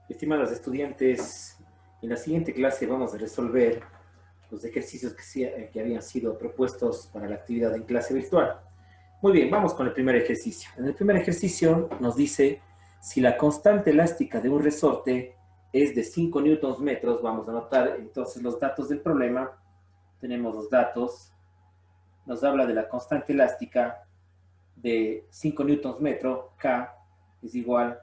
Estimados estudiantes, en la siguiente clase vamos a resolver los ejercicios que habían sido propuestos para la actividad en clase virtual. Muy bien, vamos con el primer ejercicio. En el primer ejercicio nos dice, si la constante elástica de un resorte es de 5 newtons metros, vamos a anotar entonces los datos del problema. Tenemos los datos, nos habla de la constante elástica de 5 newtons metro, K es igual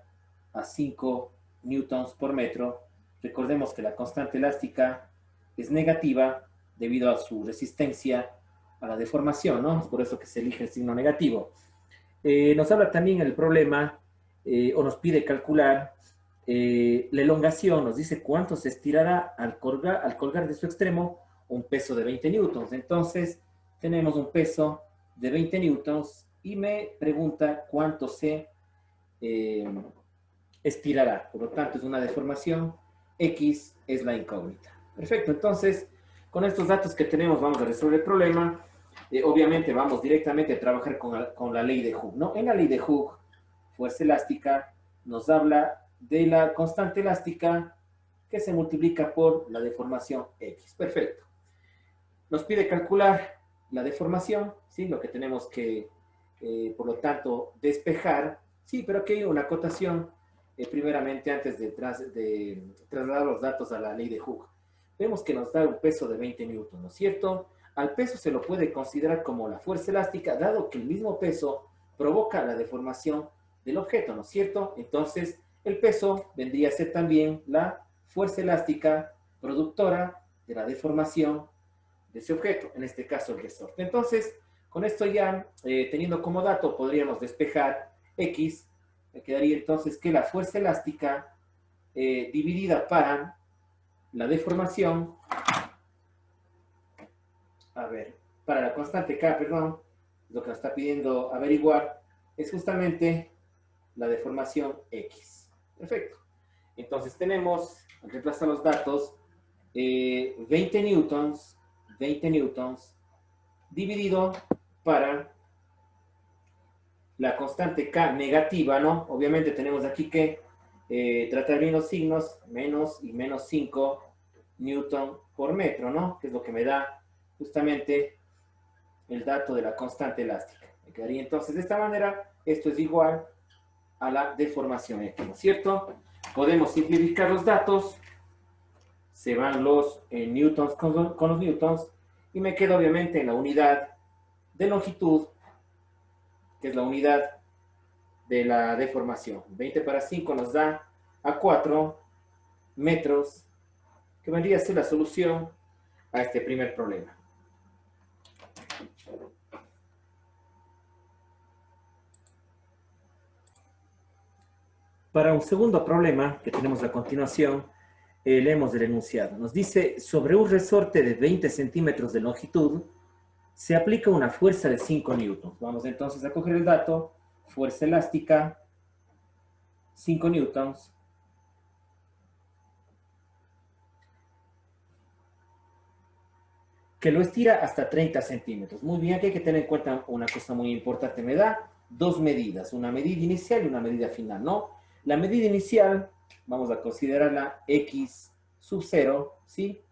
a 5 newtons por metro. Recordemos que la constante elástica es negativa debido a su resistencia a la deformación, ¿no? Es por eso que se elige el signo negativo. Nos habla también el problema, o nos pide calcular la elongación, nos dice cuánto se estirará al colgar de su extremo un peso de 20 newtons. Entonces, tenemos un peso de 20 newtons y me pregunta cuánto se estirará. Por lo tanto, es una deformación. X es la incógnita. Perfecto. Entonces, con estos datos que tenemos, vamos a resolver el problema. Obviamente, vamos directamente a trabajar con la ley de Hooke, ¿no? En la ley de Hooke, fuerza elástica nos habla de la constante elástica que se multiplica por la deformación X. Perfecto. Nos pide calcular la deformación, ¿sí? Lo que tenemos que, por lo tanto, despejar. Sí, pero aquí hay una acotación, primeramente, antes de trasladar los datos a la ley de Hooke. Vemos que nos da un peso de 20 newtons, ¿no es cierto? Al peso se lo puede considerar como la fuerza elástica, dado que el mismo peso provoca la deformación del objeto, ¿no es cierto? Entonces, el peso vendría a ser también la fuerza elástica productora de la deformación de ese objeto, en este caso el resorte. Entonces, con esto ya, teniendo como dato, podríamos despejar X. Me quedaría entonces que la fuerza elástica dividida para la deformación, para la constante K, perdón, lo que nos está pidiendo averiguar, es justamente la deformación X. Perfecto. Entonces tenemos, al reemplazar los datos, 20 newtons dividido para la constante K negativa, ¿no? Obviamente tenemos aquí que tratar bien los signos, menos y menos 5 newton por metro, ¿no? Que es lo que me da justamente el dato de la constante elástica. Me quedaría entonces de esta manera, esto es igual a la deformación X, ¿no es cierto? Podemos simplificar los datos, se van los newtons con los newtons, y me queda obviamente en la unidad de longitud, que es la unidad de la deformación. 20 para 5 nos da a 4 metros, que vendría a ser la solución a este primer problema. Para un segundo problema que tenemos a continuación, leemos el enunciado. Nos dice, sobre un resorte de 20 centímetros de longitud, se aplica una fuerza de 5 newtons. Vamos entonces a coger el dato, fuerza elástica, 5 newtons, que lo estira hasta 30 centímetros. Muy bien, aquí hay que tener en cuenta una cosa muy importante. Me da dos medidas, una medida inicial y una medida final, ¿no? La medida inicial, vamos a considerarla X sub 0, ¿sí?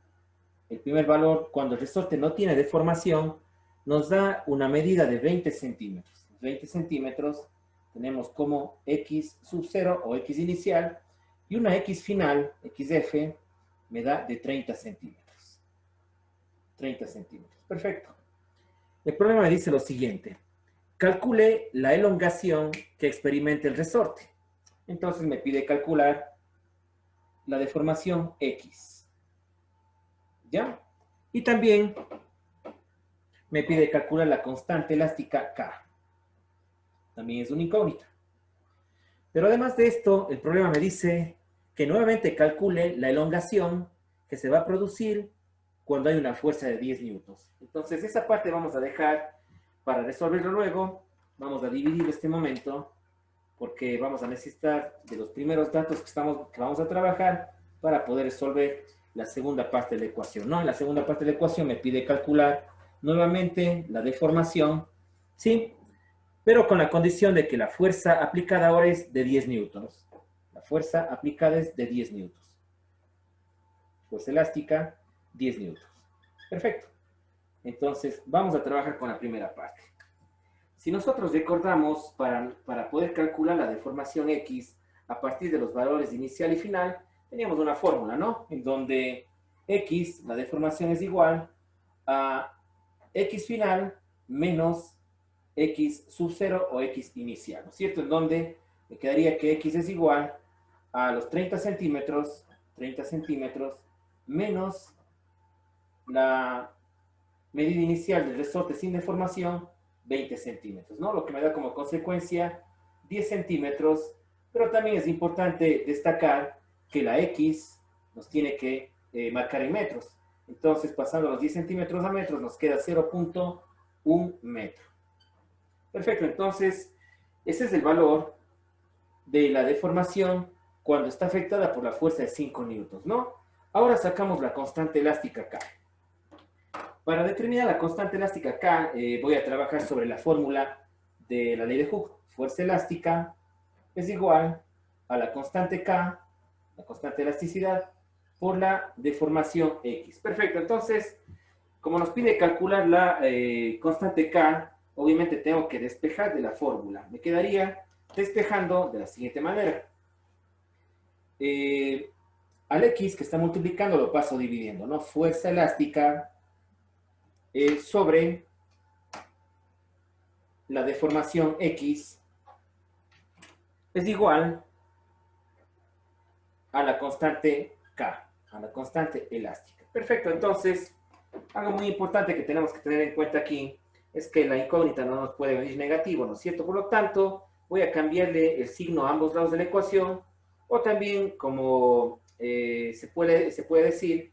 El primer valor, cuando el resorte no tiene deformación, nos da una medida de 20 centímetros. 20 centímetros tenemos como X sub 0 o X inicial, y una X final, XF, me da de 30 centímetros. 30 centímetros. Perfecto. El problema me dice lo siguiente. Calcule la elongación que experimenta el resorte. Entonces me pide calcular la deformación X. ¿Ya? Y también me pide calcular la constante elástica K. También es una incógnita. Pero además de esto, el problema me dice que nuevamente calcule la elongación que se va a producir cuando hay una fuerza de 10 newtons. Entonces, esa parte vamos a dejar para resolverlo luego. Vamos a dividir este momento porque vamos a necesitar de los primeros datos que vamos a trabajar para poder resolver la segunda parte de la ecuación, ¿no? En la segunda parte de la ecuación me pide calcular nuevamente la deformación, ¿sí? Pero con la condición de que la fuerza aplicada ahora es de 10 newtons. La fuerza aplicada es de 10 newtons. Fuerza elástica, 10 newtons. Perfecto. Entonces, vamos a trabajar con la primera parte. Si nosotros recordamos, para poder calcular la deformación X a partir de los valores inicial y final, teníamos una fórmula, ¿no? En donde X, la deformación es igual a X final menos X sub 0 o X inicial, ¿no es cierto? En donde me quedaría que X es igual a los 30 centímetros menos la medida inicial del resorte sin deformación, 20 centímetros, ¿no? Lo que me da como consecuencia 10 centímetros, pero también es importante destacar que la X nos tiene que marcar en metros. Entonces, pasando los 10 centímetros a metros, nos queda 0.1 metro. Perfecto, entonces, ese es el valor de la deformación cuando está afectada por la fuerza de 5 newtons, ¿no? Ahora sacamos la constante elástica K. Para determinar la constante elástica K, voy a trabajar sobre la fórmula de la ley de Hooke. Fuerza elástica es igual a la constante K, la constante de elasticidad, por la deformación X. Perfecto, entonces, como nos pide calcular la constante K, obviamente tengo que despejar de la fórmula. Me quedaría despejando de la siguiente manera. Al X que está multiplicando lo paso dividiendo, ¿no? Fuerza elástica sobre la deformación X es igual a la constante K, a la constante elástica. Perfecto, entonces, algo muy importante que tenemos que tener en cuenta aquí es que la incógnita no nos puede venir negativo, ¿no es cierto? Por lo tanto, voy a cambiarle el signo a ambos lados de la ecuación, o también, como se puede decir,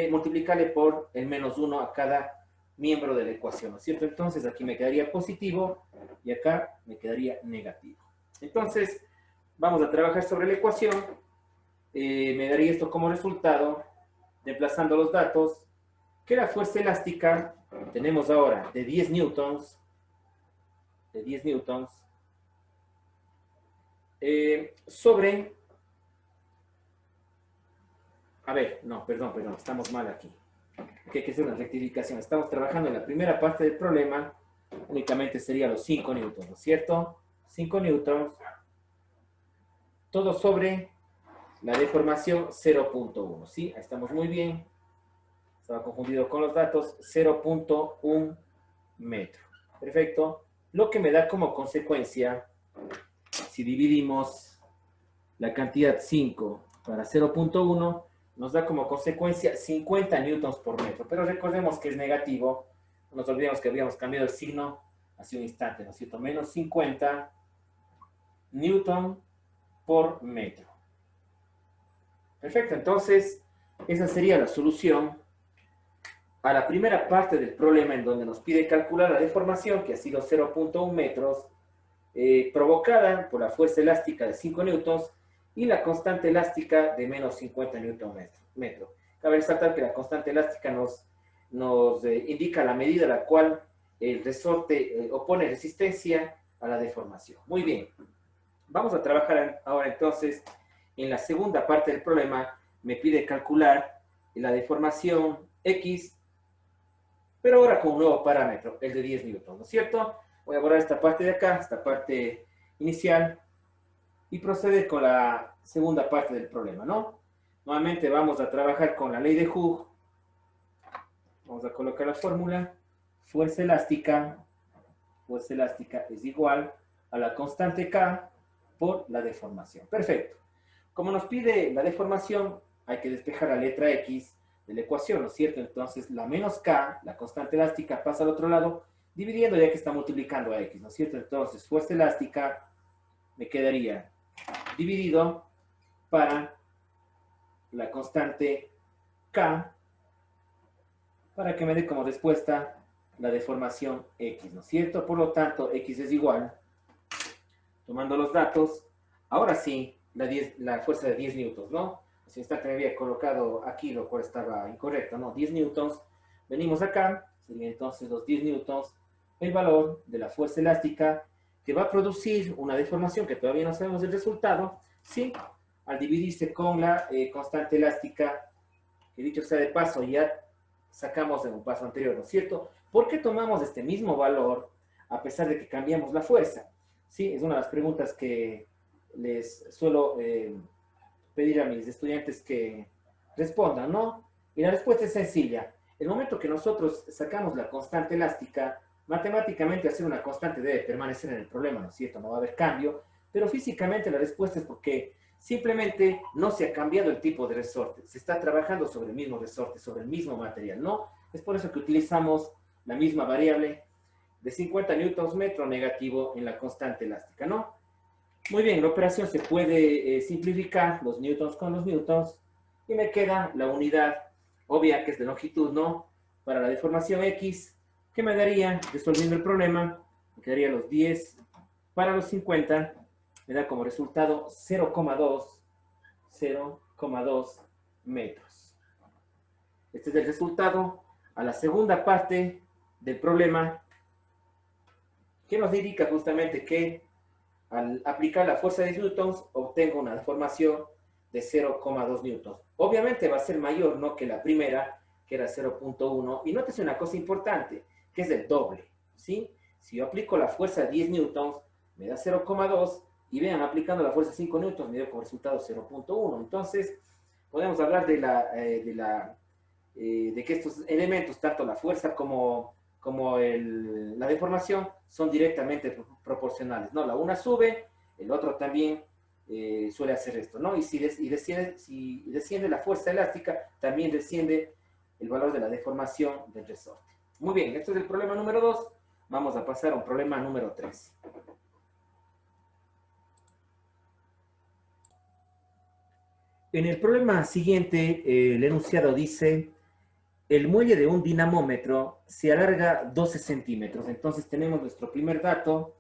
multiplicarle por el menos 1 a cada miembro de la ecuación, ¿no es cierto? Entonces, aquí me quedaría positivo y acá me quedaría negativo. Entonces, vamos a trabajar sobre la ecuación. Me daría esto como resultado, reemplazando los datos, que la fuerza elástica tenemos ahora de 10 newtons, sobre, a ver, no, perdón, estamos mal aquí. Que hay que hacer una rectificación. Estamos trabajando en la primera parte del problema, únicamente sería los 5 newtons, ¿no es cierto? 5 newtons, todo sobre la deformación 0.1, ¿sí? Ahí estamos muy bien. Estaba confundido con los datos, 0.1 metro. Perfecto. Lo que me da como consecuencia, si dividimos la cantidad 5 para 0.1, nos da como consecuencia 50 newtons por metro. Pero recordemos que es negativo. No nos olvidemos que habíamos cambiado el signo hace un instante, ¿no es cierto? Menos 50 newton por metro. Perfecto, entonces esa sería la solución a la primera parte del problema, en donde nos pide calcular la deformación, que ha sido 0.1 metros, provocada por la fuerza elástica de 5 newtons y la constante elástica de menos 50 newton metro. Cabe resaltar que la constante elástica nos indica la medida a la cual el resorte opone resistencia a la deformación. Muy bien. Vamos a trabajar ahora entonces en la segunda parte del problema. Me pide calcular la deformación X, pero ahora con un nuevo parámetro, el de 10 newtons, ¿no es cierto? Voy a borrar esta parte de acá, esta parte inicial, y proceder con la segunda parte del problema, ¿no? Nuevamente vamos a trabajar con la ley de Hooke. Vamos a colocar la fórmula. Fuerza elástica es igual a la constante K por la deformación. Perfecto. Como nos pide la deformación, hay que despejar la letra X de la ecuación, ¿no es cierto? Entonces, la menos K, la constante elástica, pasa al otro lado, dividiendo ya que está multiplicando a X, ¿no es cierto? Entonces, fuerza elástica me quedaría dividido para la constante K, para que me dé como respuesta la deformación X, ¿no es cierto? Por lo tanto, X es igual, tomando los datos, ahora sí, la fuerza de 10 newtons, ¿no? Hace un instante me había colocado aquí, lo cual estaba incorrecto, ¿no? 10 newtons, venimos acá, serían entonces los 10 newtons, el valor de la fuerza elástica que va a producir una deformación que todavía no sabemos el resultado, ¿sí? Al dividirse con la constante elástica, que dicho sea de paso, ya sacamos en un paso anterior, ¿no es cierto? ¿Por qué tomamos este mismo valor a pesar de que cambiamos la fuerza? Sí, es una de las preguntas que les suelo pedir a mis estudiantes que respondan, ¿no? Y la respuesta es sencilla. El momento que nosotros sacamos la constante elástica, matemáticamente hacer una constante debe permanecer en el problema, ¿no es cierto? No va a haber cambio, pero físicamente la respuesta es porque simplemente no se ha cambiado el tipo de resorte. Se está trabajando sobre el mismo resorte, sobre el mismo material, ¿no? Es por eso que utilizamos la misma variable de 50 newtons metro negativo en la constante elástica, ¿no? Muy bien, la operación se puede simplificar los newtons con los newtons y me queda la unidad obvia que es de longitud, ¿no? Para la deformación X, que me daría, resolviendo el problema, me quedaría los 10 para los 50, me da como resultado 0,2 metros. Este es el resultado a la segunda parte del problema, que nos indica justamente que al aplicar la fuerza de newtons obtengo una deformación de 0,2 newtons. Obviamente va a ser mayor, ¿no?, que la primera, que era 0,1. Y nótese una cosa importante, que es el doble, ¿sí? Si yo aplico la fuerza de 10 newtons, me da 0,2. Y vean, aplicando la fuerza de 5 newtons, me dio como resultado 0,1. Entonces, podemos hablar de que estos elementos, tanto la fuerza como la deformación, son directamente proporcionales, ¿no? La una sube, el otro también suele hacer esto, ¿no? Y si desciende la fuerza elástica, también desciende el valor de la deformación del resorte. Muy bien, esto es el problema número 2. Vamos a pasar a un problema número 3. En el problema siguiente, el enunciado dice: el muelle de un dinamómetro se alarga 12 centímetros. Entonces tenemos nuestro primer dato,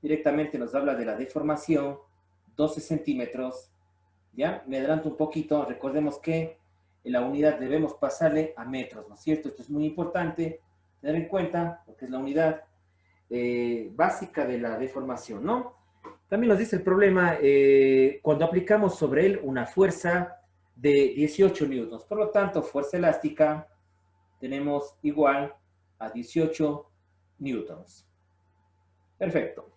directamente nos habla de la deformación, 12 centímetros. ¿Ya? Me adelanto un poquito, recordemos que en la unidad debemos pasarle a metros, ¿no es cierto? Esto es muy importante tener en cuenta, porque es la unidad básica de la deformación, ¿no? También nos dice el problema cuando aplicamos sobre él una fuerza de 18 newtons. Por lo tanto, fuerza elástica tenemos igual a 18 newtons. Perfecto.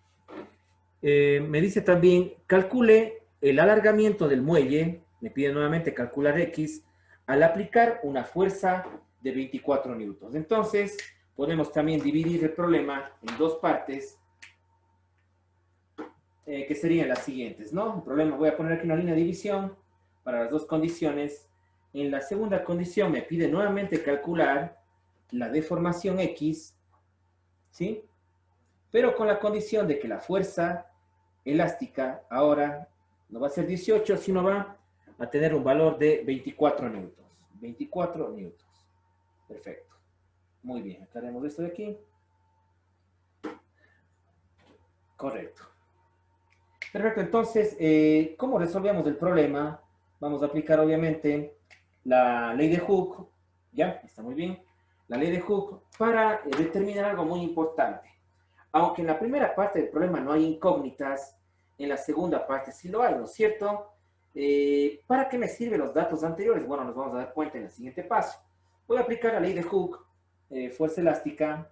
Me dice también, calcule el alargamiento del muelle, me pide nuevamente calcular X, al aplicar una fuerza de 24 newtons. Entonces, podemos también dividir el problema en dos partes, que serían las siguientes, ¿no? El problema, voy a poner aquí una línea de división para las dos condiciones. En la segunda condición me pide nuevamente calcular la deformación X, ¿sí? Pero con la condición de que la fuerza elástica ahora no va a ser 18, sino va a tener un valor de 24 newtons. 24 newtons. Perfecto. Muy bien, acá haremos esto de aquí. Correcto. Perfecto, entonces, ¿cómo resolvemos el problema? Vamos a aplicar, obviamente, la ley de Hooke, ¿ya? Está muy bien. La ley de Hooke para determinar algo muy importante. Aunque en la primera parte del problema no hay incógnitas, en la segunda parte sí lo hay, ¿no es cierto? ¿Para qué me sirven los datos anteriores? Bueno, nos vamos a dar cuenta en el siguiente paso. Voy a aplicar la ley de Hooke. Fuerza elástica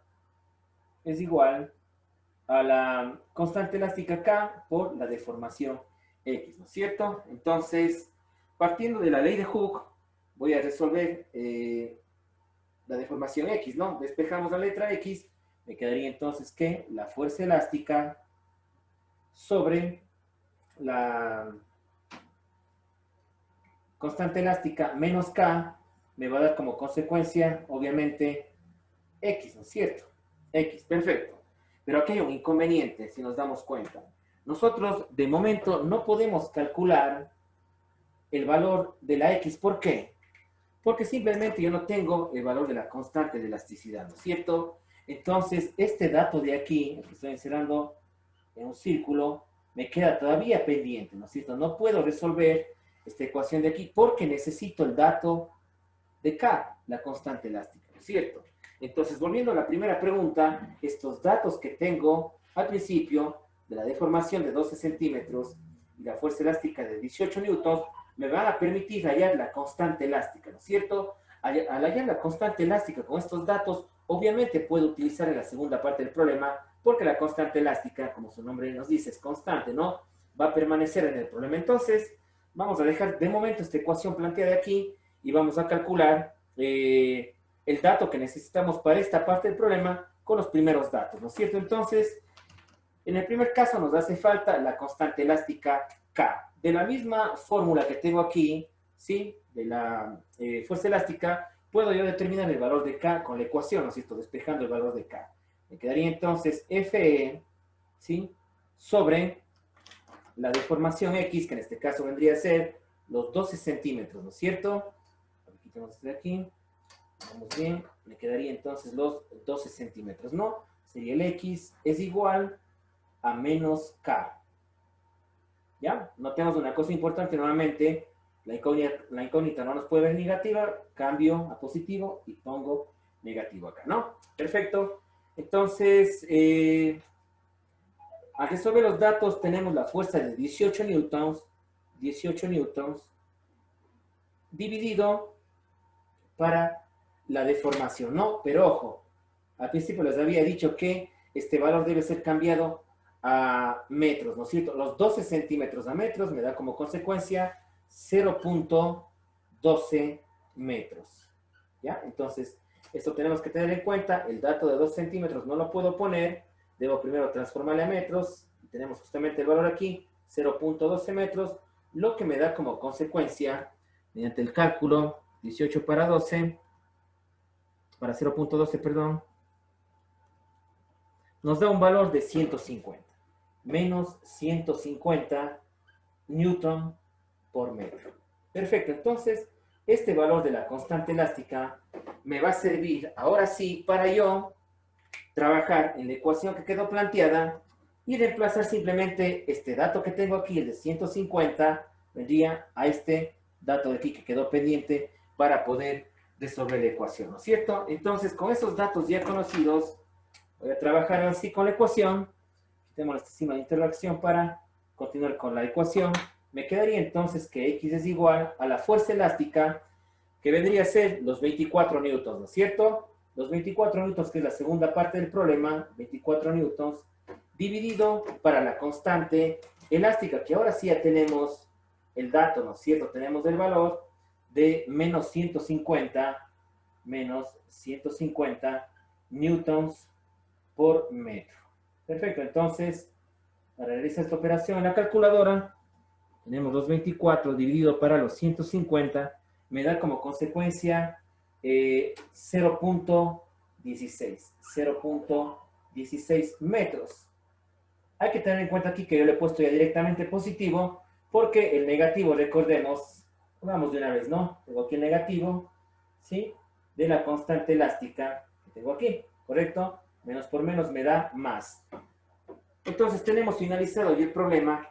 es igual a la constante elástica K por la deformación X, ¿no es cierto? Entonces, partiendo de la ley de Hooke, voy a resolver la deformación X, ¿no? Despejamos la letra X, me quedaría entonces que la fuerza elástica sobre la constante elástica menos K me va a dar como consecuencia, obviamente, X, ¿no es cierto? X, perfecto. Pero aquí hay un inconveniente, si nos damos cuenta. Nosotros, de momento, no podemos calcular el valor de la X. ¿Por qué? Porque simplemente yo no tengo el valor de la constante de elasticidad, ¿no es cierto? Entonces, este dato de aquí, que estoy encerrando en un círculo, me queda todavía pendiente, ¿no es cierto? No puedo resolver esta ecuación de aquí porque necesito el dato de K, la constante elástica, ¿no es cierto? Entonces, volviendo a la primera pregunta, estos datos que tengo al principio de la deformación de 12 centímetros y la fuerza elástica de 18 newtons me van a permitir hallar la constante elástica, ¿no es cierto? Al hallar la constante elástica con estos datos, obviamente puedo utilizar en la segunda parte del problema, porque la constante elástica, como su nombre nos dice, es constante, ¿no? Va a permanecer en el problema. Entonces, vamos a dejar de momento esta ecuación planteada aquí y vamos a calcular el dato que necesitamos para esta parte del problema con los primeros datos, ¿no es cierto? Entonces, en el primer caso nos hace falta la constante elástica K. De la misma fórmula que tengo aquí, ¿sí? De la fuerza elástica, puedo yo determinar el valor de K con la ecuación, ¿no es cierto? Despejando el valor de K. Me quedaría entonces Fe, ¿sí? Sobre la deformación X, que en este caso vendría a ser los 12 centímetros, ¿no es cierto? Quitamos este de aquí. Vamos bien. Me quedaría entonces los 12 centímetros, ¿no? Sería el X es igual a menos K. ¿Ya? Notemos una cosa importante nuevamente. La incógnita no nos puede ver negativa. Cambio a positivo y pongo negativo acá, ¿no? Perfecto. Entonces, al resolver los datos tenemos la fuerza de 18 newtons dividido para la deformación, ¿no? Pero ojo, al principio les había dicho que este valor debe ser cambiado a metros, ¿no es cierto? Los 12 centímetros a metros me da como consecuencia 0.12 metros, ¿ya? Entonces, esto tenemos que tener en cuenta, el dato de 2 centímetros no lo puedo poner, debo primero transformarle a metros, y tenemos justamente el valor aquí, 0.12 metros, lo que me da como consecuencia, mediante el cálculo, 18 para 12, para 0.12, perdón, nos da un valor de 150, menos 150 newton por metro. Perfecto, entonces, este valor de la constante elástica me va a servir, ahora sí, para yo trabajar en la ecuación que quedó planteada y reemplazar simplemente este dato que tengo aquí, el de 150, vendría a este dato de aquí que quedó pendiente para poder resolver la ecuación, ¿no es cierto? Entonces, con esos datos ya conocidos, voy a trabajar así con la ecuación. Quitemos este signo de interrogación para continuar con la ecuación. Me quedaría entonces que X es igual a la fuerza elástica, que vendría a ser los 24 newtons, ¿no es cierto? Los 24 newtons, que es la segunda parte del problema, 24 newtons, dividido para la constante elástica, que ahora sí ya tenemos el dato, ¿no es cierto? Tenemos el valor de menos 150 newtons por metro. Perfecto, entonces, para realizar esta operación en la calculadora, tenemos los 24 dividido para los 150, me da como consecuencia 0.16 metros. Hay que tener en cuenta aquí que yo le he puesto ya directamente positivo, porque el negativo, recordemos, vamos de una vez, ¿no? Tengo aquí el negativo, ¿sí? De la constante elástica que tengo aquí, ¿correcto? Menos por menos me da más. Entonces tenemos finalizado ya el problema.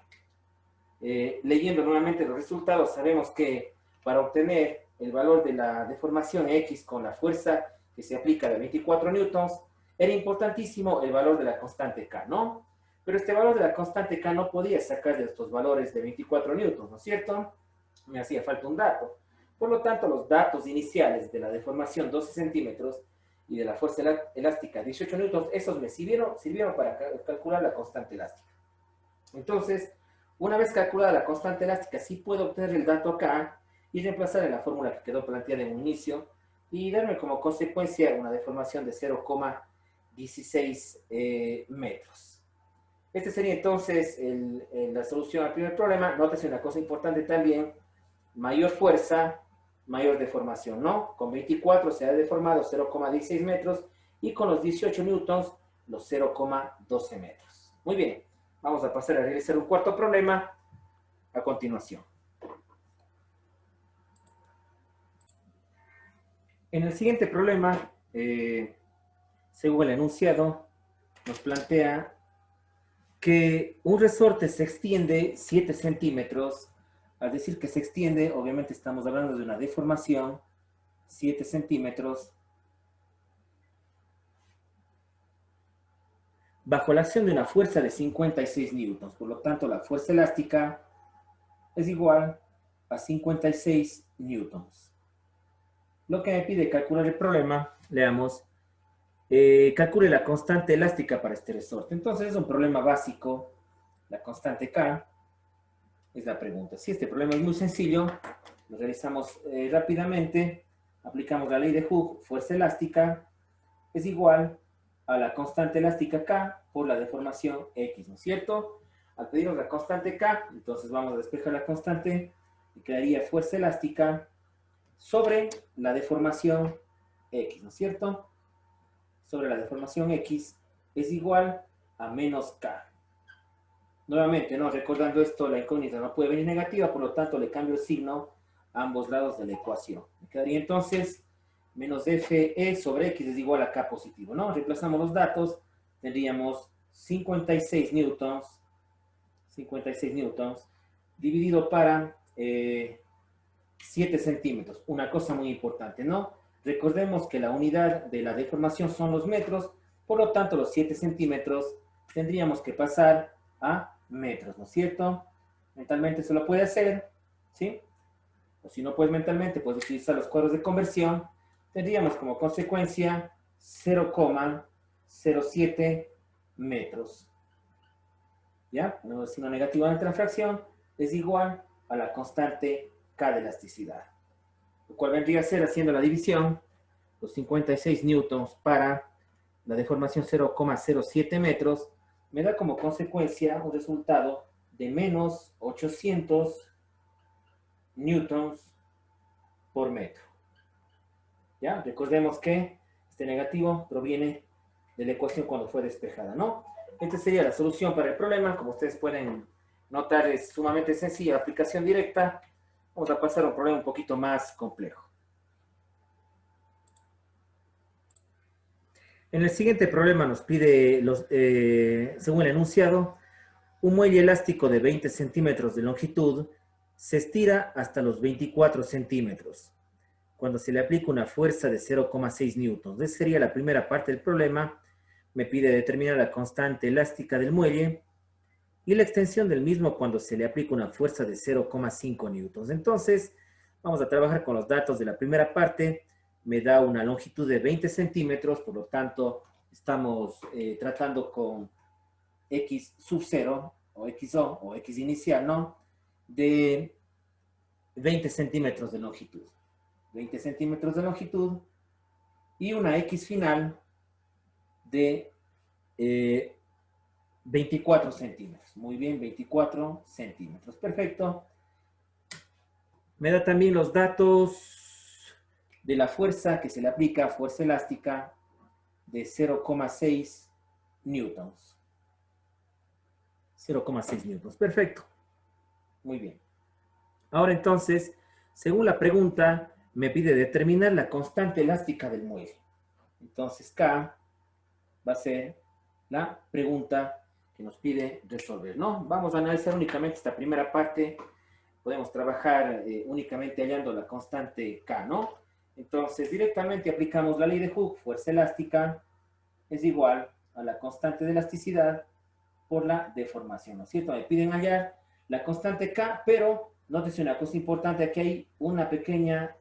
Leyendo nuevamente los resultados, sabemos que para obtener el valor de la deformación X con la fuerza que se aplica de 24 newtons, era importantísimo el valor de la constante K, ¿no? Pero este valor de la constante K no podía sacar de estos valores de 24 newtons, ¿no es cierto? Me hacía falta un dato. Por lo tanto, los datos iniciales de la deformación 12 centímetros y de la fuerza elástica 18 newtons, esos me sirvieron para calcular la constante elástica. Entonces, una vez calculada la constante elástica, sí puedo obtener el dato acá y reemplazar en la fórmula que quedó planteada en un inicio y darme como consecuencia una deformación de 0,16 metros. Este sería entonces la solución al primer problema. Nótese una cosa importante también, mayor fuerza, mayor deformación, ¿no? Con 24 se ha deformado 0,16 metros y con los 18 newtons los 0,12 metros. Muy bien. Vamos a pasar a realizar un cuarto problema a continuación. En el siguiente problema, según el enunciado, nos plantea que un resorte se extiende 7 centímetros. Al decir que se extiende, obviamente estamos hablando de una deformación, 7 centímetros, bajo la acción de una fuerza de 56 newtons. Por lo tanto, la fuerza elástica es igual a 56 newtons. Lo que me pide calcular el problema, leamos, calcule la constante elástica para este resorte. Entonces es un problema básico, la constante K es la pregunta. Si este problema es muy sencillo, lo realizamos rápidamente, aplicamos la ley de Hooke, fuerza elástica es igual a la constante elástica K por la deformación X, ¿no es cierto? Al pedirnos la constante K, entonces vamos a despejar la constante y quedaría fuerza elástica sobre la deformación X, ¿no es cierto? Sobre la deformación X es igual a menos K. Nuevamente, ¿no? Recordando esto, la incógnita no puede venir negativa, por lo tanto le cambio el signo a ambos lados de la ecuación. Me quedaría entonces menos FE sobre X es igual a K positivo, ¿no? Reemplazamos los datos, tendríamos 56 newtons, dividido para 7 centímetros. Una cosa muy importante, ¿no? Recordemos que la unidad de la deformación son los metros, por lo tanto los 7 centímetros tendríamos que pasar a metros, ¿no es cierto? Mentalmente se lo puede hacer, ¿sí? O si no puedes mentalmente, puedes utilizar los cuadros de conversión. Tendríamos como consecuencia 0,07 metros. ¿Ya? Ponemos signo negativo ante la fracción, es igual a la constante K de elasticidad. Lo cual vendría a ser, haciendo la división, los 56 newtons para la deformación 0,07 metros, me da como consecuencia un resultado de menos 800 newtons por metro. ¿Ya? Recordemos que este negativo proviene de la ecuación cuando fue despejada, ¿no? Esta sería la solución para el problema. Como ustedes pueden notar, es sumamente sencilla, aplicación directa. Vamos a pasar a un problema un poquito más complejo. En el siguiente problema nos pide, según el enunciado, un muelle elástico de 20 centímetros de longitud se estira hasta los 24 centímetros cuando se le aplica una fuerza de 0,6 newtons. Esa sería la primera parte del problema. Me pide determinar la constante elástica del muelle y la extensión del mismo cuando se le aplica una fuerza de 0,5 newtons. Entonces, vamos a trabajar con los datos de la primera parte. Me da una longitud de 20 centímetros, por lo tanto, estamos tratando con X sub 0, o XO, o X inicial, ¿no? De 20 centímetros de longitud. 20 centímetros de longitud y una X final de 24 centímetros. Muy bien, 24 centímetros. Perfecto. Me da también los datos de la fuerza que se le aplica, fuerza elástica de 0,6 newtons. 0,6 newtons. Perfecto. Muy bien. Ahora entonces, según la pregunta, me pide determinar la constante elástica del muelle. Entonces, K va a ser la pregunta que nos pide resolver, ¿no? Vamos a analizar únicamente esta primera parte. Podemos trabajar únicamente hallando la constante K, ¿no? Entonces, directamente aplicamos la ley de Hooke, fuerza elástica es igual a la constante de elasticidad por la deformación, ¿no es cierto? Me piden hallar la constante K, pero nótese una cosa importante, aquí hay una pequeña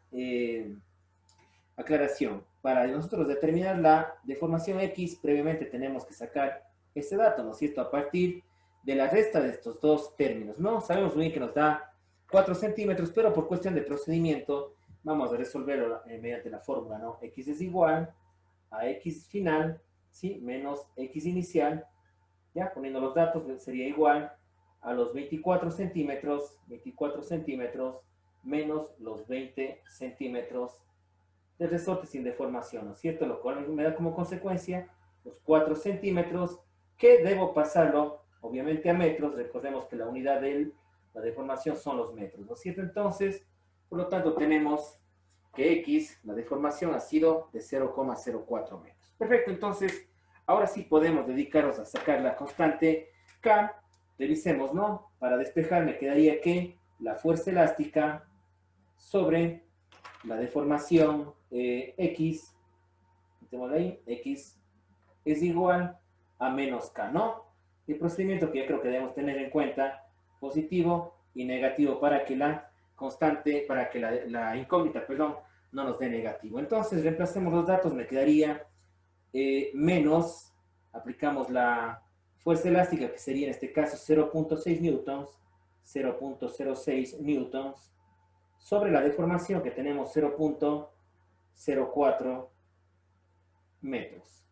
aclaración. Para nosotros determinar la deformación X, previamente tenemos que sacar este dato, ¿no es cierto? A partir de la resta de estos dos términos, ¿no? Sabemos muy bien que nos da 4 centímetros, pero por cuestión de procedimiento vamos a resolverlo mediante la fórmula, ¿no? X es igual a X final, ¿sí? Menos X inicial, ¿ya? Poniendo los datos sería igual a los 24 centímetros menos los 20 centímetros de resorte sin deformación, ¿no es cierto? Lo cual me da como consecuencia los 4 centímetros que debo pasarlo, obviamente, a metros. Recordemos que la unidad de la deformación son los metros, ¿no es cierto? Entonces, por lo tanto, tenemos que X, la deformación, ha sido de 0,04 metros. Perfecto, entonces, ahora sí podemos dedicarnos a sacar la constante K. Revisemos, ¿no? Para despejar me quedaría que la fuerza elástica sobre la deformación X, metemos ahí, X es igual a menos K, ¿no? El procedimiento que yo creo que debemos tener en cuenta, positivo, y negativo para que la constante, para que la incógnita, perdón, no nos dé negativo. Entonces, reemplacemos los datos, me quedaría menos, aplicamos la fuerza elástica, que sería en este caso 0.6 newtons, 0.06 newtons, sobre la deformación que tenemos 0.04 metros.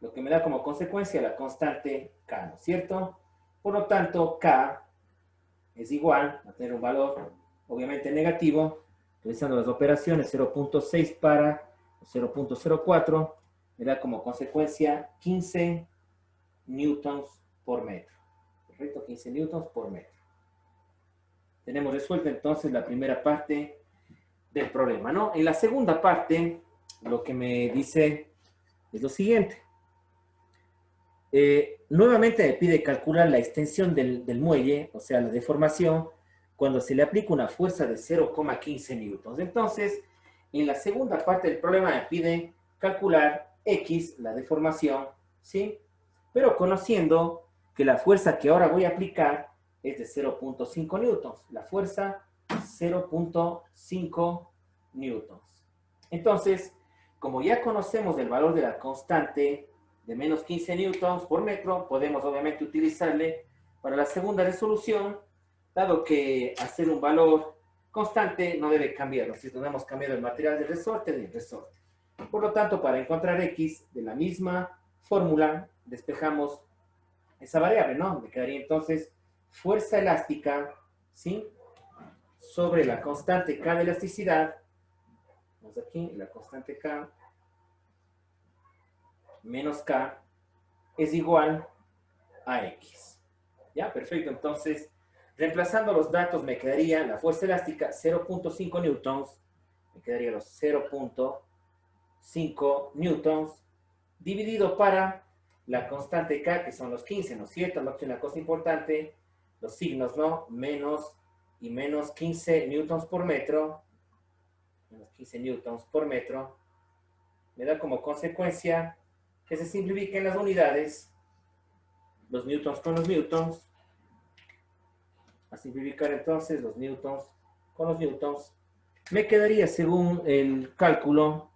Lo que me da como consecuencia la constante K, ¿no es cierto? Por lo tanto, K es igual a tener un valor, obviamente negativo, realizando las operaciones 0.6 para 0.04, me da como consecuencia 15 newtons por metro. Correcto, 15 newtons por metro. Tenemos resuelta entonces la primera parte del problema, ¿no? En la segunda parte, lo que me dice es lo siguiente. Nuevamente me pide calcular la extensión del muelle, o sea, la deformación, cuando se le aplica una fuerza de 0,15 newtons. Entonces, en la segunda parte del problema me pide calcular X, la deformación, ¿sí? Pero conociendo que la fuerza que ahora voy a aplicar es de 0.5 newtons. La fuerza 0.5 newtons. Entonces, como ya conocemos el valor de la constante de menos 15 newtons por metro, podemos obviamente utilizarle para la segunda resolución, dado que al ser un valor constante no debe cambiar, si no hemos cambiado el material del resorte del resorte. Por lo tanto, para encontrar X de la misma fórmula, despejamos esa variable, ¿no? Me quedaría entonces fuerza elástica, ¿sí? Sobre la constante K de elasticidad, vamos aquí, la constante K, menos K, es igual a X. ¿Ya? Perfecto. Entonces, reemplazando los datos, me quedaría la fuerza elástica 0.5 newtons, me quedaría los 0.5 newtons, dividido para la constante K, que son los 15, ¿no es cierto? No, una cosa importante, los signos, ¿no? Menos y menos 15 newtons por metro, menos 15 newtons por metro, me da como consecuencia que se simplifiquen las unidades, los newtons con los newtons, a simplificar entonces los newtons con los newtons, me quedaría según el cálculo,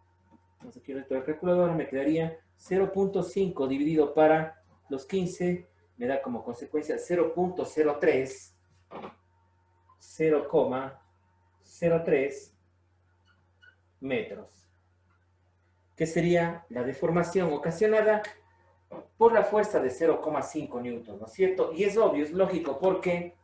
no sé qué resto de calculadora, me quedaría 0.5 dividido para los 15, me da como consecuencia 0.03, 0,03 metros, que sería la deformación ocasionada por la fuerza de 0,5 newtons, ¿no es cierto? Y es obvio, es lógico, porque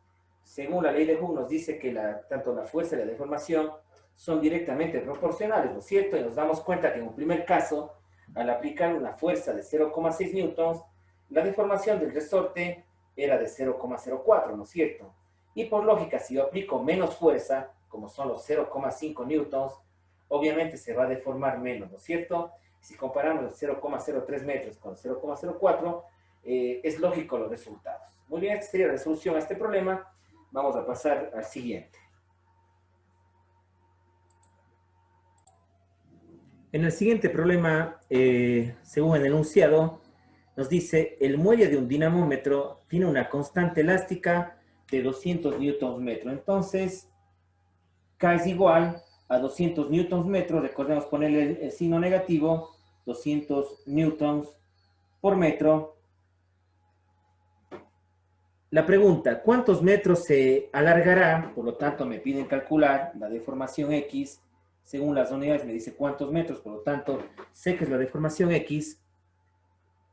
según la ley de Hooke nos dice que tanto la fuerza y la deformación son directamente proporcionales, ¿no es cierto? Y nos damos cuenta que en un primer caso, al aplicar una fuerza de 0,6 newtons, la deformación del resorte era de 0,04, ¿no es cierto? Y por lógica, si yo aplico menos fuerza, como son los 0,5 newtons, obviamente se va a deformar menos, ¿no es cierto? Si comparamos los 0,03 metros con 0,04, es lógico los resultados. Muy bien, esta sería la resolución a este problema. Vamos a pasar al siguiente. En el siguiente problema, según el enunciado, nos dice, el muelle de un dinamómetro tiene una constante elástica de 200 newtons metro. Entonces, K es igual a 200 newtons metro, recordemos ponerle el signo negativo, 200 newtons por metro. La pregunta, ¿cuántos metros se alargará? Por lo tanto, me piden calcular la deformación X. Según las unidades me dice cuántos metros, por lo tanto, sé que es la deformación X.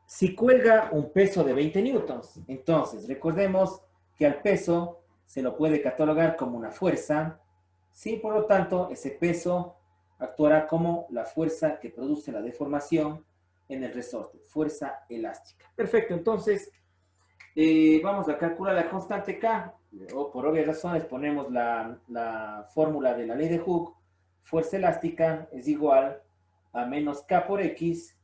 Si cuelga un peso de 20 newtons, entonces recordemos que al peso se lo puede catalogar como una fuerza, ¿sí? Por lo tanto, ese peso actuará como la fuerza que produce la deformación en el resorte, fuerza elástica. Perfecto, entonces vamos a calcular la constante K, o por obvias razones ponemos la fórmula de la ley de Hooke, fuerza elástica es igual a menos K por X,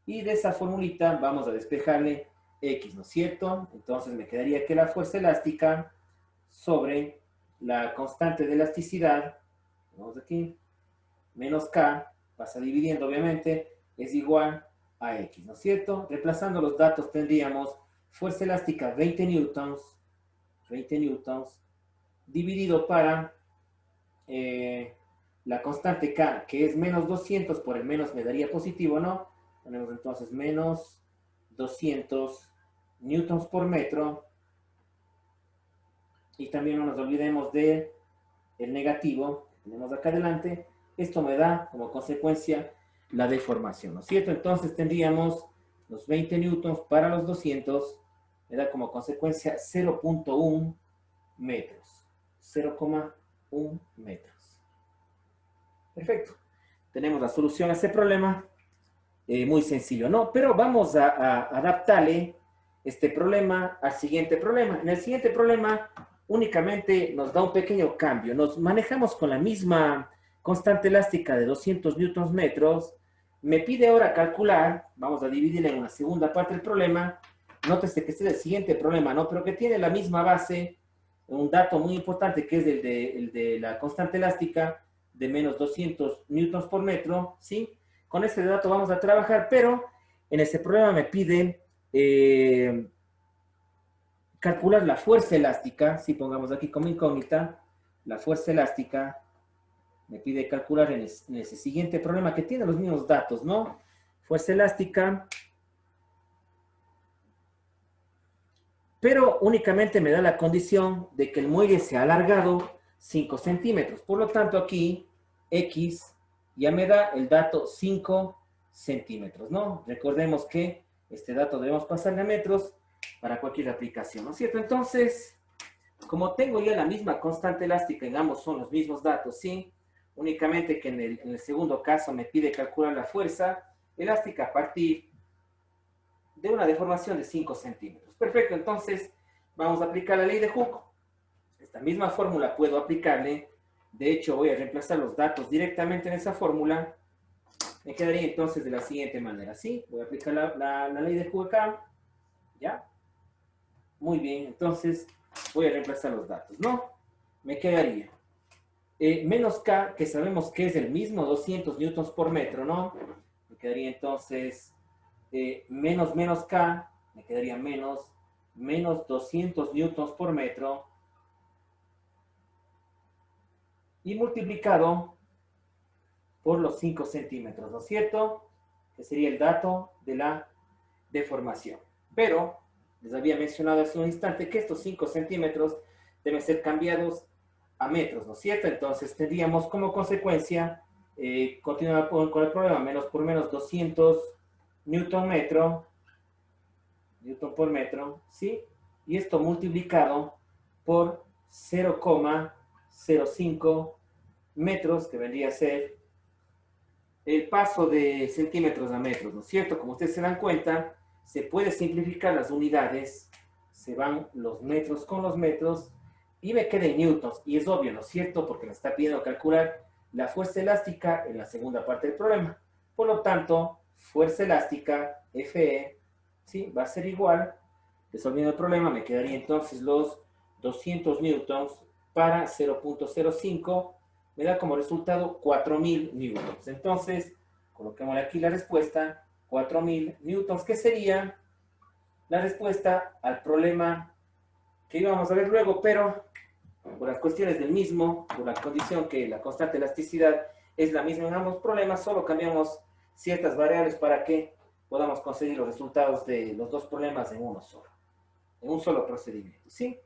y de esa formulita vamos a despejarle X, ¿no es cierto? Entonces me quedaría que la fuerza elástica sobre la constante de elasticidad, vamos aquí, menos K, pasa dividiendo obviamente, es igual a X, ¿no es cierto? Reemplazando los datos tendríamos fuerza elástica 20 newtons, dividido para la constante K, que es menos 200, por el menos me daría positivo, ¿no? Ponemos entonces menos 200 newtons por metro. Y también no nos olvidemos de el negativo que tenemos acá adelante. Esto me da como consecuencia la deformación, ¿no es cierto? Entonces tendríamos los 20 newtons para los 200, me da como consecuencia 0.1 metros. 0,1 metros. Perfecto. Tenemos la solución a ese problema. Muy sencillo, ¿no? Pero vamos a adaptarle este problema al siguiente problema. En el siguiente problema únicamente nos da un pequeño cambio. Nos manejamos con la misma constante elástica de 200 newtons metros. Me pide ahora calcular, vamos a dividir en una segunda parte del problema. Nótese que este es el siguiente problema, ¿no? Pero que tiene la misma base, un dato muy importante que es el de la constante elástica de menos 200 newtons por metro, ¿sí? Con este dato vamos a trabajar, pero en este problema me pide calcular la fuerza elástica, si pongamos aquí como incógnita, la fuerza elástica, me pide calcular en ese siguiente problema que tiene los mismos datos, ¿no? Fuerza elástica, pero únicamente me da la condición de que el muelle sea alargado 5 centímetros. Por lo tanto, aquí X ya me da el dato 5 centímetros, ¿no? Recordemos que este dato debemos pasarle a metros para cualquier aplicación, ¿no es cierto? Entonces, como tengo ya la misma constante elástica y ambos son los mismos datos, ¿sí? Únicamente que en el segundo caso me pide calcular la fuerza elástica a partir de una deformación de 5 centímetros. Perfecto, entonces vamos a aplicar la ley de Hooke. Esta misma fórmula puedo aplicarle. De hecho, voy a reemplazar los datos directamente en esa fórmula. Me quedaría entonces de la siguiente manera, ¿sí? Voy a aplicar la ley de Hooke acá. ¿Ya? Muy bien, entonces voy a reemplazar los datos, ¿no? Me quedaría menos K, que sabemos que es el mismo 200 newtons por metro, ¿no? Me quedaría entonces menos K, me quedaría menos 200 newtons por metro y multiplicado por los 5 centímetros, ¿no es cierto? Que sería el dato de la deformación. Pero les había mencionado hace un instante que estos 5 centímetros deben ser cambiados a metros, ¿no es cierto? Entonces tendríamos como consecuencia continuar con el problema, menos por menos 200 newton por metro, ¿sí? Y esto multiplicado por 0,05 metros, que vendría a ser el paso de centímetros a metros, ¿no es cierto? Como ustedes se dan cuenta, se puede simplificar las unidades, se van los metros con los metros, y me queda en newtons, y es obvio, ¿no es cierto? Porque me está pidiendo calcular la fuerza elástica en la segunda parte del problema. Por lo tanto, fuerza elástica, Fe, ¿sí? Va a ser igual, resolviendo el problema, me quedaría entonces los 200 newtons para 0.05, me da como resultado 4.000 newtons. Entonces, coloquémosle aquí la respuesta, 4.000 newtons, que sería la respuesta al problema que íbamos a ver luego, pero por las cuestiones del mismo, por la condición que la constante elasticidad es la misma en ambos problemas, solo cambiamos ciertas variables para que podamos conseguir los resultados de los dos problemas en un solo procedimiento, ¿sí?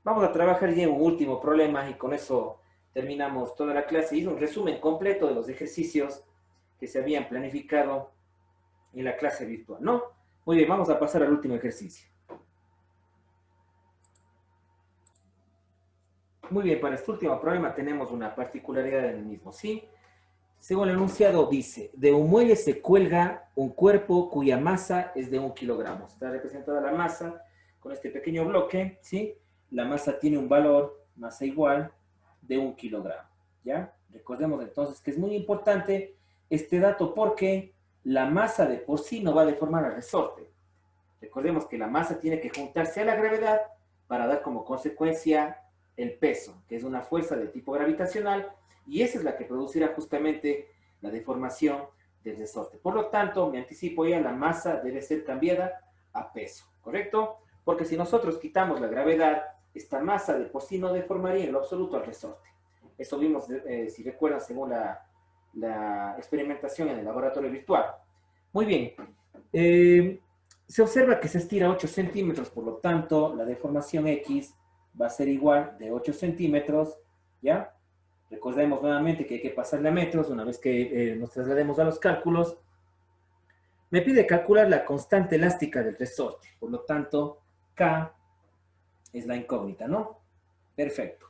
Vamos a trabajar ya en un último problema y con eso terminamos toda la clase. Hice un resumen completo de los ejercicios que se habían planificado en la clase virtual, ¿no? Muy bien, vamos a pasar al último ejercicio. Muy bien, para este último problema tenemos una particularidad en el mismo, ¿sí? Según el enunciado dice, de un muelle se cuelga un cuerpo cuya masa es de 1 kilogramo. Está representada la masa con este pequeño bloque, ¿sí? La masa tiene un valor, masa igual, de 1 kilogramo, ¿ya? Recordemos entonces que es muy importante este dato porque la masa de por sí no va a deformar al resorte. Recordemos que la masa tiene que juntarse a la gravedad para dar como consecuencia el peso, que es una fuerza de tipo gravitacional, y esa es la que producirá justamente la deformación del resorte. Por lo tanto, me anticipo ya, la masa debe ser cambiada a peso, ¿correcto? Porque si nosotros quitamos la gravedad, esta masa de por sí no deformaría en lo absoluto al resorte. Eso vimos, si recuerdan, según la experimentación en el laboratorio virtual. Muy bien. Se observa que se estira 8 centímetros, por lo tanto, la deformación X va a ser igual de 8 centímetros, ¿ya? Recordemos nuevamente que hay que pasarle a metros una vez que nos traslademos a los cálculos. Me pide calcular la constante elástica del resorte, por lo tanto, K es la incógnita, ¿no? Perfecto.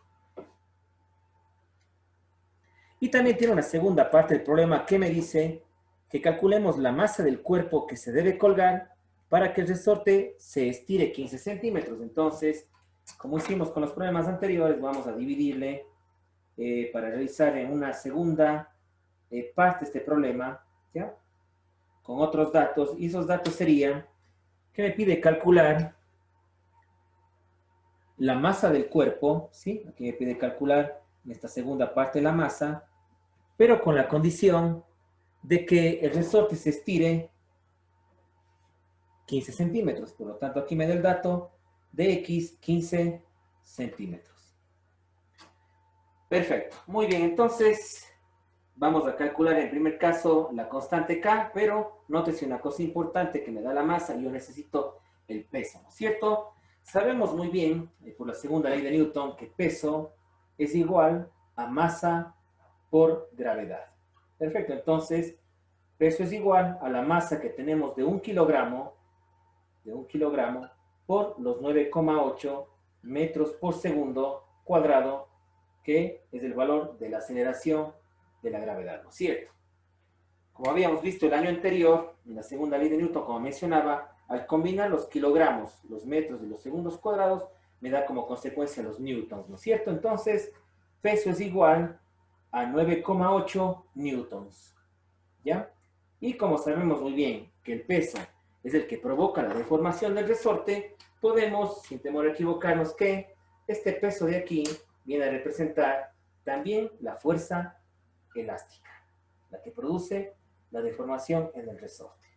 Y también tiene una segunda parte del problema que me dice que calculemos la masa del cuerpo que se debe colgar para que el resorte se estire 15 centímetros. Entonces, como hicimos con los problemas anteriores, vamos a dividirle para realizar en una segunda parte este problema, ¿ya? Con otros datos, y esos datos serían que me pide calcular la masa del cuerpo, ¿sí? Aquí me pide calcular en esta segunda parte la masa, pero con la condición de que el resorte se estire 15 centímetros. Por lo tanto, aquí me da el dato de X 15 centímetros. Perfecto. Muy bien, entonces vamos a calcular en primer caso la constante K, pero nótese una cosa importante que me da la masa y yo necesito el peso, ¿no es cierto? Sabemos muy bien, por la segunda ley de Newton, que peso es igual a masa por gravedad. Perfecto, entonces peso es igual a la masa que tenemos de 1 kilogramo, por los 9,8 metros por segundo cuadrado, que es el valor de la aceleración de la gravedad, ¿no es cierto? Como habíamos visto el año anterior, en la segunda ley de Newton, como mencionaba, al combinar los kilogramos, los metros y los segundos cuadrados, me da como consecuencia los newtons, ¿no es cierto? Entonces, peso es igual a 9,8 newtons, ¿ya? Y como sabemos muy bien que el peso es el que provoca la deformación del resorte, podemos, sin temor a equivocarnos, que este peso de aquí viene a representar también la fuerza elástica, la que produce la deformación en el resorte.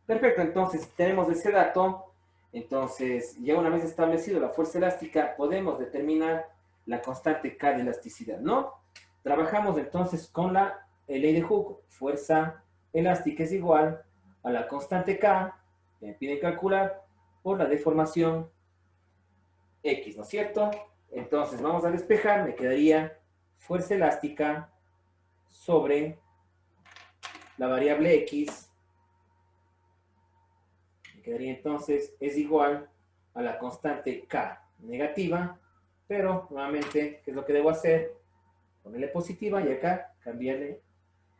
Perfecto, entonces si tenemos ese dato, entonces ya una vez establecido la fuerza elástica, podemos determinar la constante K de elasticidad, ¿no? Trabajamos entonces con la ley de Hooke, fuerza elástica es igual a la constante K, que me piden calcular, por la deformación X, ¿no es cierto? Entonces vamos a despejar, me quedaría fuerza elástica sobre la variable X, me quedaría entonces, es igual a la constante K negativa, pero nuevamente, ¿qué es lo que debo hacer? Ponerle positiva y acá cambiarle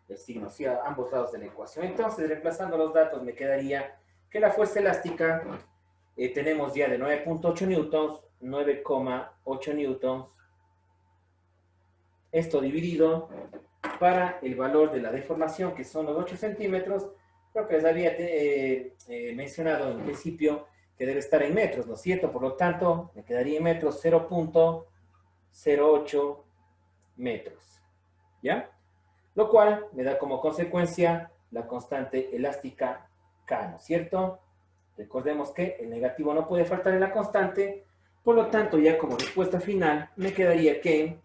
el signo, o sea, a ambos lados de la ecuación. Entonces, reemplazando los datos, me quedaría que la fuerza elástica tenemos ya de 9.8 newtons, 9,8 newtons, esto dividido para el valor de la deformación, que son los 8 centímetros, creo que les había mencionado en principio que debe estar en metros, ¿no es cierto? Por lo tanto, me quedaría en metros 0.08 metros, ¿ya? Lo cual me da como consecuencia la constante elástica K, ¿no es cierto? Recordemos que el negativo no puede faltar en la constante, por lo tanto, ya como respuesta final, me quedaría que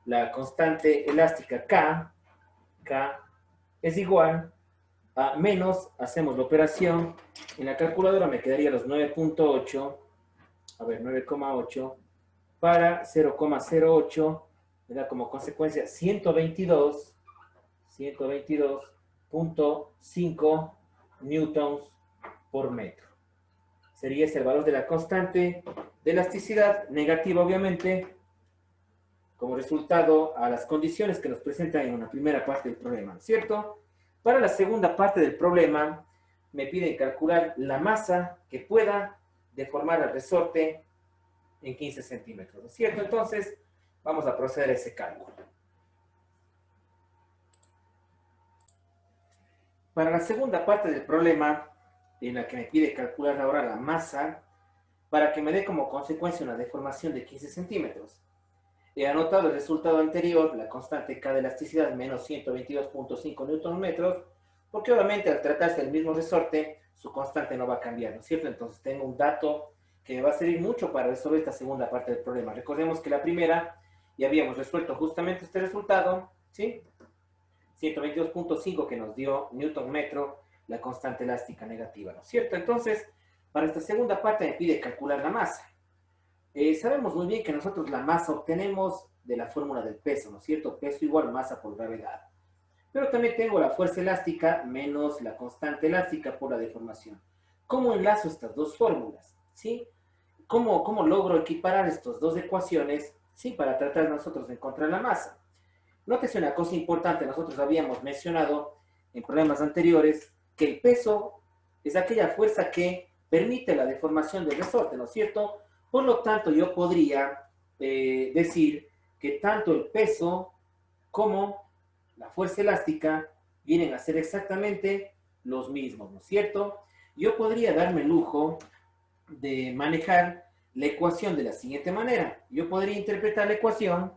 la constante elástica K es igual a menos, hacemos la operación, en la calculadora me quedaría los 9.8, a ver, 9,8 para 0,08, me da como consecuencia 122.5 newtons por metro. Sería ese el valor de la constante de elasticidad, negativa obviamente, como resultado a las condiciones que nos presentan en una primera parte del problema, ¿cierto? Para la segunda parte del problema, me piden calcular la masa que pueda deformar el resorte en 15 centímetros, ¿no es cierto? Entonces, vamos a proceder a ese cálculo. Para la segunda parte del problema, en la que me pide calcular ahora la masa, para que me dé como consecuencia una deformación de 15 centímetros. He anotado el resultado anterior, la constante K de elasticidad menos 122.5 Nm, porque obviamente al tratarse del mismo resorte, su constante no va a cambiar, ¿no es cierto? Entonces tengo un dato que va a servir mucho para resolver esta segunda parte del problema. Recordemos que la primera ya habíamos resuelto justamente este resultado, ¿sí? 122.5 que nos dio Newton metro, la constante elástica negativa, ¿no es cierto? Entonces, para esta segunda parte me pide calcular la masa. Sabemos muy bien que nosotros la masa obtenemos de la fórmula del peso, ¿no es cierto? Peso igual masa por gravedad. Pero también tengo la fuerza elástica menos la constante elástica por la deformación. ¿Cómo enlazo estas dos fórmulas? ¿Sí? ¿Cómo logro equiparar estas dos ecuaciones? ¿Sí? Para tratar nosotros de encontrar la masa. Nótese una cosa importante, nosotros habíamos mencionado en problemas anteriores que el peso es aquella fuerza que permite la deformación del resorte, ¿no es cierto? Por lo tanto, yo podría decir que tanto el peso como la fuerza elástica vienen a ser exactamente los mismos, ¿no es cierto? Yo podría darme el lujo de manejar la ecuación de la siguiente manera. Yo podría interpretar la ecuación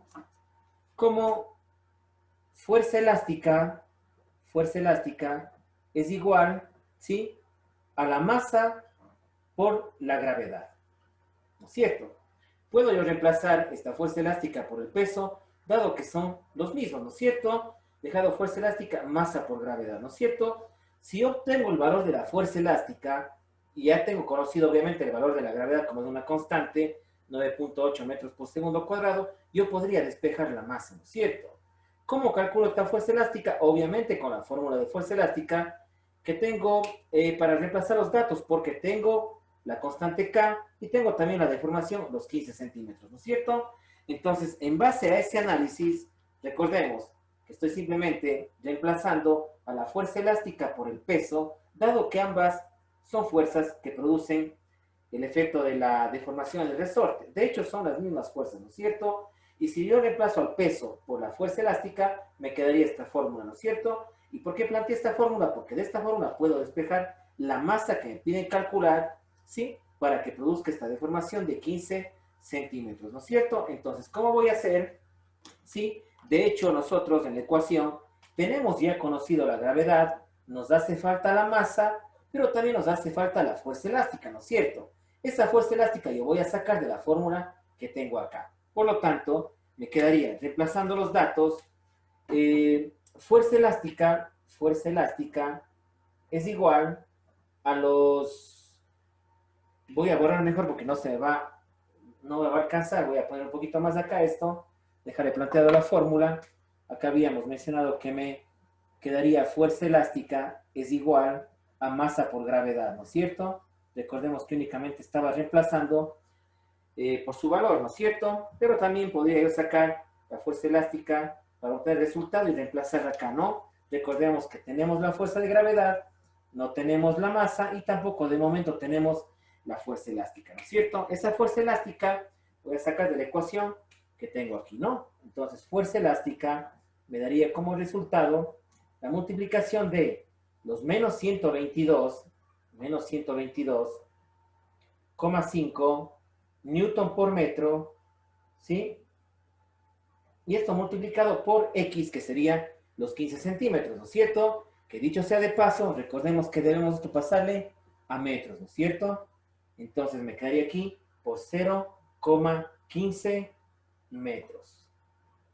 como fuerza elástica es igual, ¿sí?, a la masa por la gravedad, ¿no es cierto? Puedo yo reemplazar esta fuerza elástica por el peso, dado que son los mismos, ¿no es cierto? Dejado fuerza elástica, masa por gravedad, ¿no es cierto? Si obtengo el valor de la fuerza elástica, y ya tengo conocido obviamente el valor de la gravedad como de una constante, 9.8 metros por segundo cuadrado, yo podría despejar la masa, ¿no es cierto? ¿Cómo calculo esta fuerza elástica? Obviamente con la fórmula de fuerza elástica que tengo para reemplazar los datos, porque tengo la constante K y tengo también la deformación, los 15 centímetros, ¿no es cierto? Entonces, en base a ese análisis, recordemos que estoy simplemente reemplazando a la fuerza elástica por el peso, dado que ambas son fuerzas que producen el efecto de la deformación del resorte. De hecho, son las mismas fuerzas, ¿no es cierto? Y si yo reemplazo al peso por la fuerza elástica, me quedaría esta fórmula, ¿no es cierto? ¿Y por qué planteé esta fórmula? Porque de esta fórmula puedo despejar la masa que me piden calcular, ¿sí?, para que produzca esta deformación de 15 centímetros, ¿no es cierto? Entonces, ¿cómo voy a hacer? ¿Sí? De hecho, nosotros en la ecuación tenemos ya conocido la gravedad, nos hace falta la masa, pero también nos hace falta la fuerza elástica, ¿no es cierto? Esa fuerza elástica yo voy a sacar de la fórmula que tengo acá. Por lo tanto, me quedaría reemplazando los datos, fuerza elástica es igual a los, voy a borrar mejor porque no me va a alcanzar, voy a poner un poquito más acá esto, dejaré planteado la fórmula. Acá habíamos mencionado que me quedaría fuerza elástica es igual a masa por gravedad, ¿no es cierto? Recordemos que únicamente estaba reemplazando por su valor, ¿no es cierto? Pero también podría yo sacar la fuerza elástica para obtener el resultado y reemplazar acá, ¿no? Recordemos que tenemos la fuerza de gravedad, no tenemos la masa y tampoco de momento tenemos la fuerza elástica, ¿no es cierto? Esa fuerza elástica voy a sacar de la ecuación que tengo aquí, ¿no? Entonces, fuerza elástica me daría como resultado la multiplicación de los menos 122,5 newton por metro, ¿sí? Y esto multiplicado por X, que sería los 15 centímetros, ¿no es cierto? Que dicho sea de paso, recordemos que debemos esto pasarle a metros, ¿no es cierto? Entonces me quedaría aquí por 0,15 metros.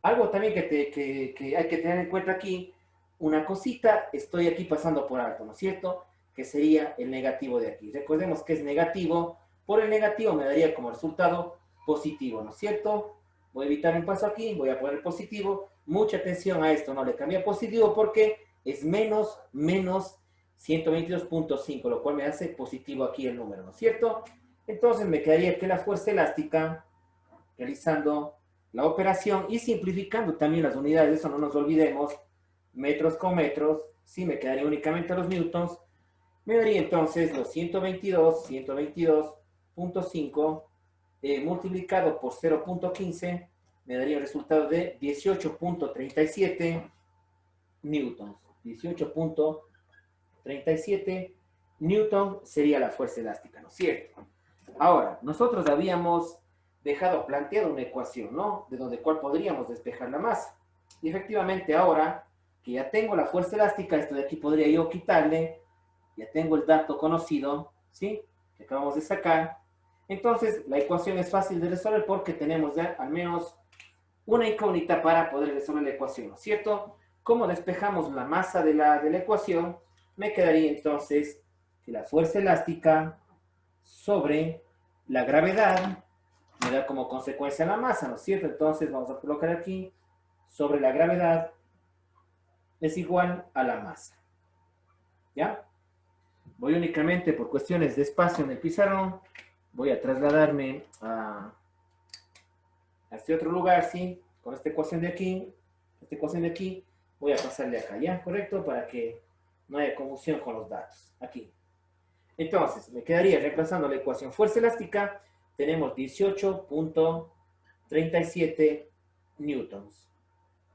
Algo también que hay que tener en cuenta aquí, una cosita, estoy aquí pasando por alto, ¿no es cierto? Que sería el negativo de aquí. Recordemos que es negativo, por el negativo me daría como resultado positivo, ¿no es cierto? Voy a evitar un paso aquí, voy a poner positivo. Mucha atención a esto, no le cambié a positivo porque es menos 122.5, lo cual me hace positivo aquí el número, ¿no es cierto? Entonces me quedaría que la fuerza elástica, realizando la operación y simplificando también las unidades, eso no nos olvidemos, metros con metros, sí me quedaría únicamente los newtons, me daría entonces los 122.5 multiplicado por 0.15, me daría el resultado de 18.37 newtons. 18.37 newton sería la fuerza elástica, ¿no es cierto? Ahora, nosotros habíamos dejado planteada una ecuación, ¿no? De donde cuál podríamos despejar la masa. Y efectivamente ahora que ya tengo la fuerza elástica, esto de aquí podría yo quitarle, ya tengo el dato conocido, ¿sí? Que acabamos de sacar. Entonces, la ecuación es fácil de resolver porque tenemos ya al menos una incógnita para poder resolver la ecuación, ¿no es cierto? Como despejamos la masa de la ecuación, me quedaría entonces que la fuerza elástica sobre la gravedad me da como consecuencia la masa, ¿no es cierto? Entonces vamos a colocar aquí, sobre la gravedad es igual a la masa. ¿Ya? Voy únicamente por cuestiones de espacio en el pizarrón, voy a trasladarme a este otro lugar, ¿sí? Con esta ecuación de aquí, voy a pasarle acá, ¿ya? ¿Correcto? Para que no haya confusión con los datos. Aquí. Entonces, me quedaría reemplazando la ecuación fuerza elástica, tenemos 18.37 newtons,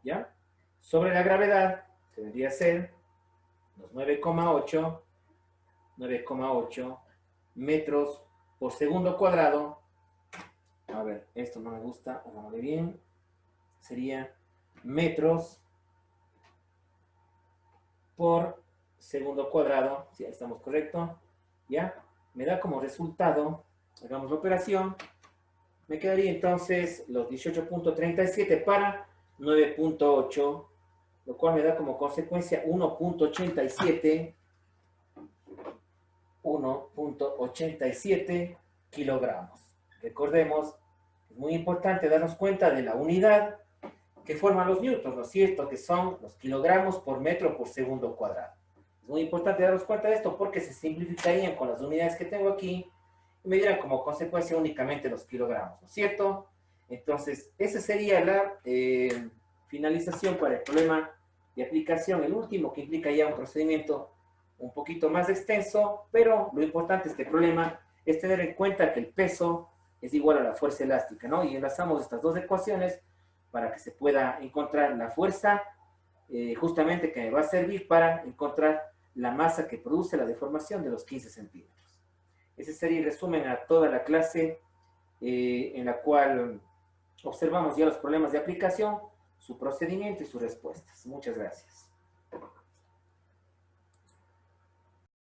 ¿ya? Sobre la gravedad, debería ser los 9,8 metros por segundo cuadrado. A ver, esto no me gusta, hagámosle bien. Sería metros por segundo cuadrado. Si sí, ahí estamos correcto. ¿Ya? Me da como resultado, hagamos la operación, me quedaría entonces los 18.37 para 9.8, lo cual me da como consecuencia 1.87 kilogramos. Recordemos, es muy importante darnos cuenta de la unidad que forman los newtons, ¿no es cierto? Que son los kilogramos por metro por segundo cuadrado. Es muy importante darnos cuenta de esto porque se simplificarían con las unidades que tengo aquí y me dieran como consecuencia únicamente los kilogramos, ¿no es cierto? Entonces, esa sería la finalización para el problema de aplicación, el último, que implica ya un procedimiento un poquito más extenso, pero lo importante de este problema es tener en cuenta que el peso es igual a la fuerza elástica, ¿no? Y enlazamos estas dos ecuaciones para que se pueda encontrar la fuerza justamente que me va a servir para encontrar la masa que produce la deformación de los 15 centímetros. Ese sería el resumen a toda la clase en la cual observamos ya los problemas de aplicación, su procedimiento y sus respuestas. Muchas gracias.